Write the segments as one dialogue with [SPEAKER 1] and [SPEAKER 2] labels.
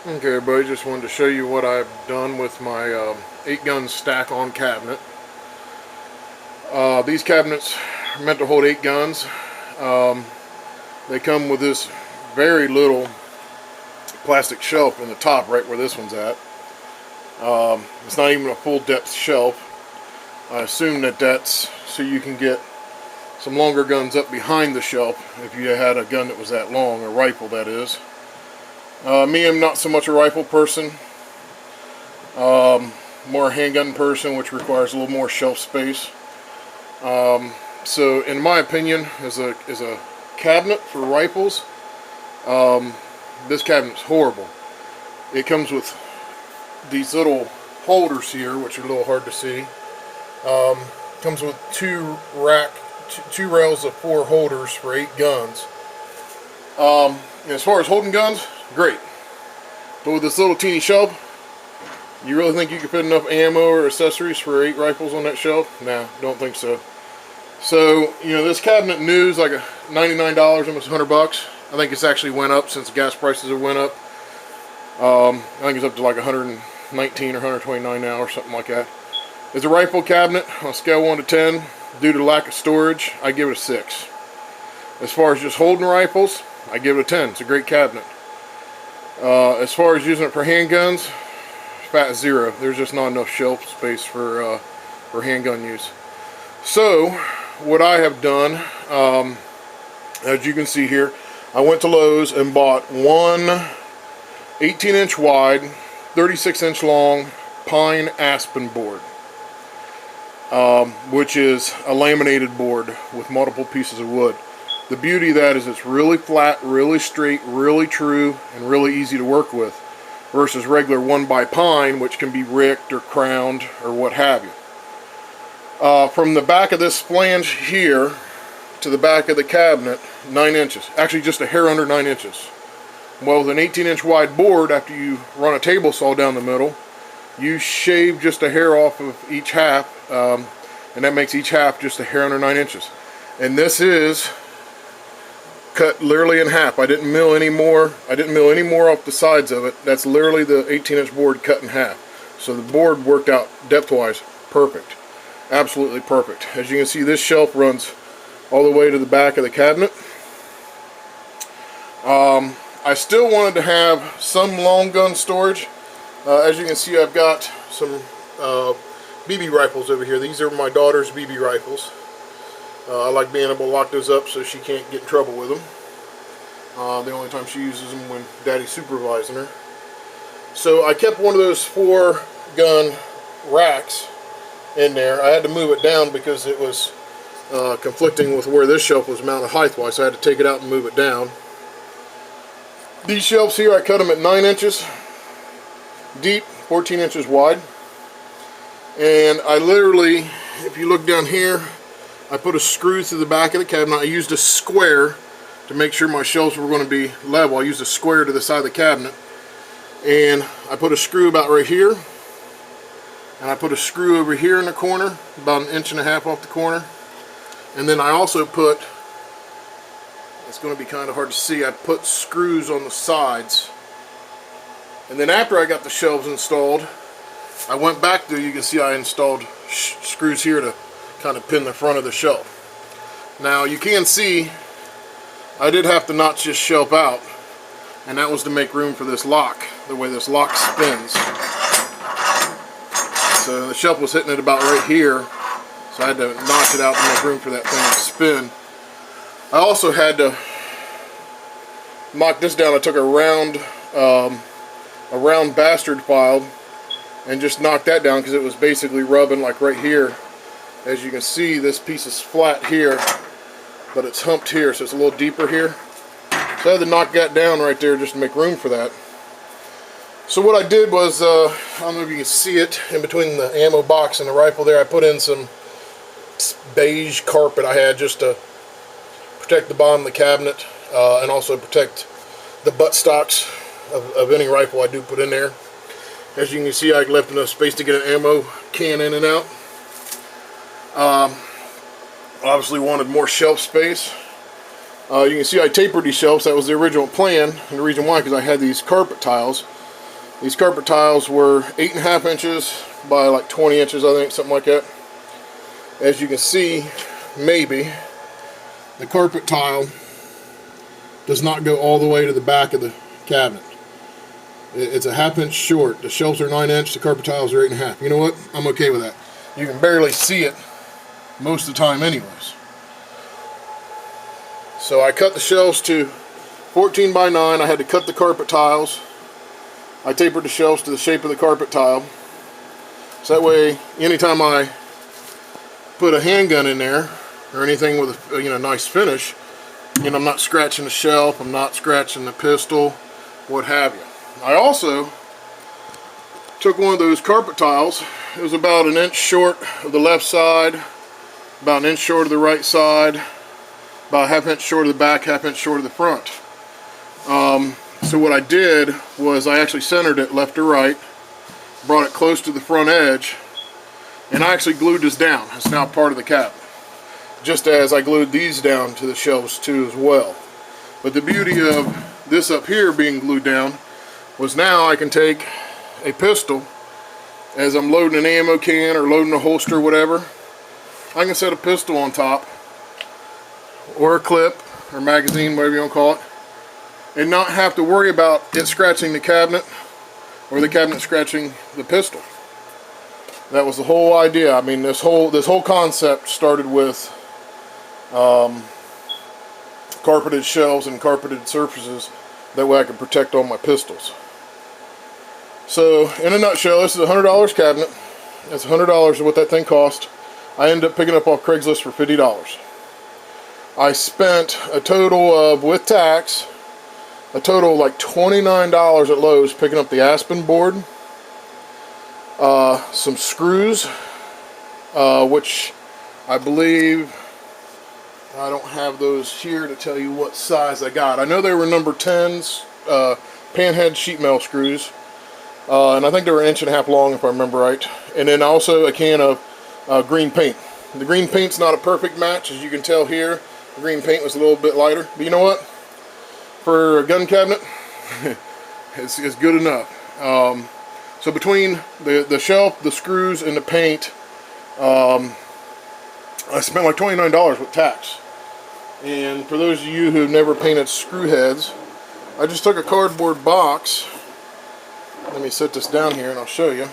[SPEAKER 1] Okay, everybody, just wanted to show you what I've done with my 8-gun stack on cabinet. These cabinets are meant to hold 8 guns. They come with this very little plastic shelf in the top, right where this one's at. It's not even a full depth shelf. I assume that that's so you can get some longer guns up behind the shelf if you had a gun that was that long, a rifle that is. Me, I'm not so much a rifle person, more a handgun person, which requires a little more shelf space. So in my opinion, as a cabinet for rifles, this cabinet's horrible. It comes with these little holders here, which are a little hard to see. Comes with two rails of 4 holders for 8 guns. As far as holding guns, great. But with this little teeny shelf, you really think you can fit enough ammo or accessories for 8 rifles on that shelf? Nah, don't think so. So, this cabinet new is like $99, almost $100. I think it's actually went up since gas prices have went up. I think it's up to like 119 or 129 now or something like that. As a rifle cabinet, on a scale 1 to 10, due to lack of storage, I give it a 6. As far as just holding rifles, I give it a 10. It's a great cabinet. As far as using it for handguns, fat 0. There's just not enough shelf space for handgun use. So, what I have done, as you can see here, I went to Lowe's and bought one 18-inch wide, 36-inch long pine aspen board, which is a laminated board with multiple pieces of wood. The beauty of that is it's really flat, really straight, really true, and really easy to work with, versus regular 1x pine, which can be ricked or crowned or what have you. From the back of this flange here to the back of the cabinet, 9 inches. Actually just a hair under 9 inches. Well, with an 18-inch wide board, after you run a table saw down the middle, you shave just a hair off of each half, and that makes each half just a hair under 9 inches. And this is cut literally in half. I didn't mill any more. I didn't mill any more off the sides of it. That's literally the 18-inch board cut in half. So the board worked out depth-wise perfect. Absolutely perfect. As you can see, this shelf runs all the way to the back of the cabinet. I still wanted to have some long gun storage. As you can see, I've got some BB rifles over here. These are my daughter's BB rifles. I like being able to lock those up so she can't get in trouble with them. The only time she uses them when Daddy's supervising her. So I kept one of those 4 gun racks in there. I had to move it down because it was conflicting with where this shelf was mounted height-wise, so I had to take it out and move it down. These shelves here, I cut them at 9 inches deep, 14 inches wide. And I literally, if you look down here, I put a screw through the back of the cabinet. I used a square to make sure my shelves were going to be level. I used a square to the side of the cabinet. And I put a screw about right here. And I put a screw over here in the corner, about 1.5 inches off the corner. And then I also put, it's going to be kind of hard to see, I put screws on the sides. And then after I got the shelves installed, I went back through, you can see I installed screws here to kind of pin the front of the shelf. Now you can see I did have to notch this shelf out, and that was to make room for this lock, the way this lock spins. So the shelf was hitting it about right here, so I had to notch it out to make room for that thing to spin. I also had to knock this down. I took a round bastard file and just knocked that down because it was basically rubbing like right here. As you can see, this piece is flat here, but it's humped here, so it's a little deeper here. So I had to knock that down right there just to make room for that. So what I did was, I don't know if you can see it, in between the ammo box and the rifle there, I put in some beige carpet I had just to protect the bottom of the cabinet, and also protect the butt stocks of any rifle I do put in there. As you can see, I left enough space to get an ammo can in and out. Obviously wanted more shelf space. You can see I tapered these shelves. That was the original plan, and the reason why, because I had these carpet tiles These carpet tiles were 8.5 inches by like 20 inches, I think, something like that. As you can see, maybe, the carpet tile does not go all the way to the back of the cabinet. It's a 1/2 inch short. The shelves are 9 inch, the carpet tiles are 8.5. You know what? I'm okay with that. You can barely see it most of the time anyways. So I cut the shelves to 14 by 9. I had to cut the carpet tiles. I tapered the shelves to the shape of the carpet tile. So that way, anytime I put a handgun in there, or anything with a nice finish, I'm not scratching the shelf, I'm not scratching the pistol, what have you. I also took one of those carpet tiles. It was about 1 inch short of the left side, about 1 inch short of the right side, about 1/2 inch short of the back, 1/2 inch short of the front. So what I did was I actually centered it left to right, brought it close to the front edge, and I actually glued this down. It's now part of the cabinet. Just as I glued these down to the shelves too as well. But the beauty of this up here being glued down was now I can take a pistol as I'm loading an ammo can or loading a holster or whatever. I can set a pistol on top, or a clip or magazine, whatever you want to call it, and not have to worry about it scratching the cabinet or the cabinet scratching the pistol. That was the whole idea. I mean, this whole concept started with carpeted shelves and carpeted surfaces. That way I could protect all my pistols. So, in a nutshell, this is a $100 cabinet. That's $100 what that thing cost. I ended up picking up off Craigslist for $50. I spent a total of, with tax, a total of like $29 at Lowe's picking up the Aspen board, some screws, which I believe, I don't have those here to tell you what size I got. I know they were number 10s, panhead sheet metal screws, and I think they were 1.5 inches long if I remember right. And then also a can of green paint. The green paint's not a perfect match, as you can tell here. The green paint was a little bit lighter, but you know what? For a gun cabinet, it's good enough. So between the shelf, the screws, and the paint, I spent like $29 with tax. And for those of you who have never painted screw heads, I just took a cardboard box. Let me set this down here and I'll show you.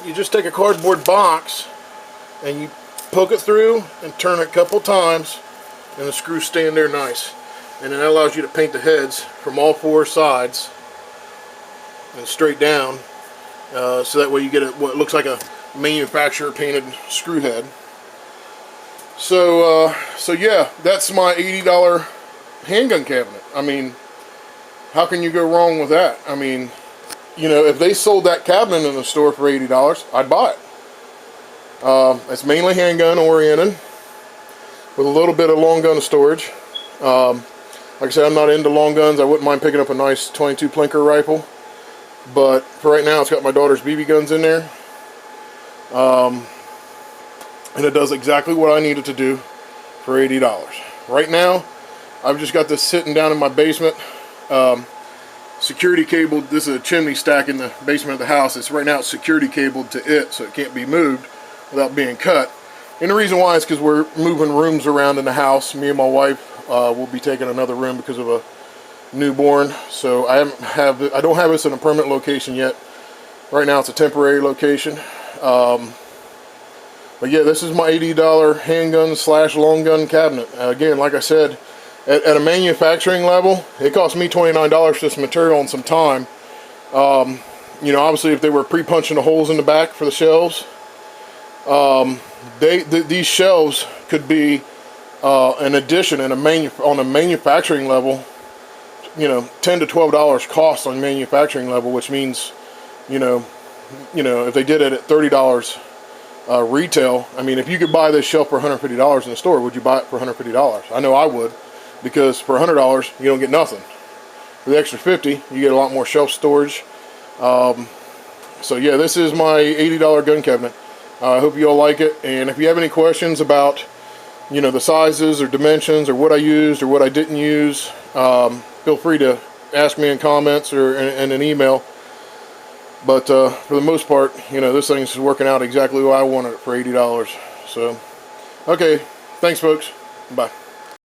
[SPEAKER 1] You just take a cardboard box and you poke it through and turn it a couple times, and the screws stay in there nice. And then that allows you to paint the heads from all 4 sides and straight down, so that way you get what looks like a manufacturer painted screw head. So yeah, that's my $80 handgun cabinet. I mean, how can you go wrong with that? I mean, if they sold that cabinet in the store for $80, I'd buy it. It's mainly handgun oriented with a little bit of long gun storage. Like I said, I'm not into long guns. I wouldn't mind picking up a nice 22 plinker rifle, but for right now it's got my daughter's BB guns in there, and it does exactly what I need it to do for $80. Right now I've just got this sitting down in my basement, security cabled. This is a chimney stack in the basement of the house. Right now it's security cabled to it, so it can't be moved without being cut. And the reason why is because we're moving rooms around in the house. Me and my wife will be taking another room because of a newborn. So I don't have this in a permanent location yet. Right now it's a temporary location. But yeah, this is my $80 handgun / long gun cabinet. Again, like I said, at a manufacturing level, it cost me $29 for this material and some time. Obviously if they were pre-punching the holes in the back for the shelves, these shelves could be an addition on a manufacturing level, $10 to $12 cost on manufacturing level, which means, if they did it at $30 retail, I mean, if you could buy this shelf for $150 in the store, would you buy it for $150? I know I would, because for $100 you don't get nothing. For the extra $50, you get a lot more shelf storage. So yeah, this is my $80 gun cabinet. I hope you all like it, and if you have any questions about the sizes or dimensions or what I used or what I didn't use, feel free to ask me in comments or in an email. But for the most part, you know, this thing's working out exactly what I wanted it for $80. So, okay, thanks folks. Bye.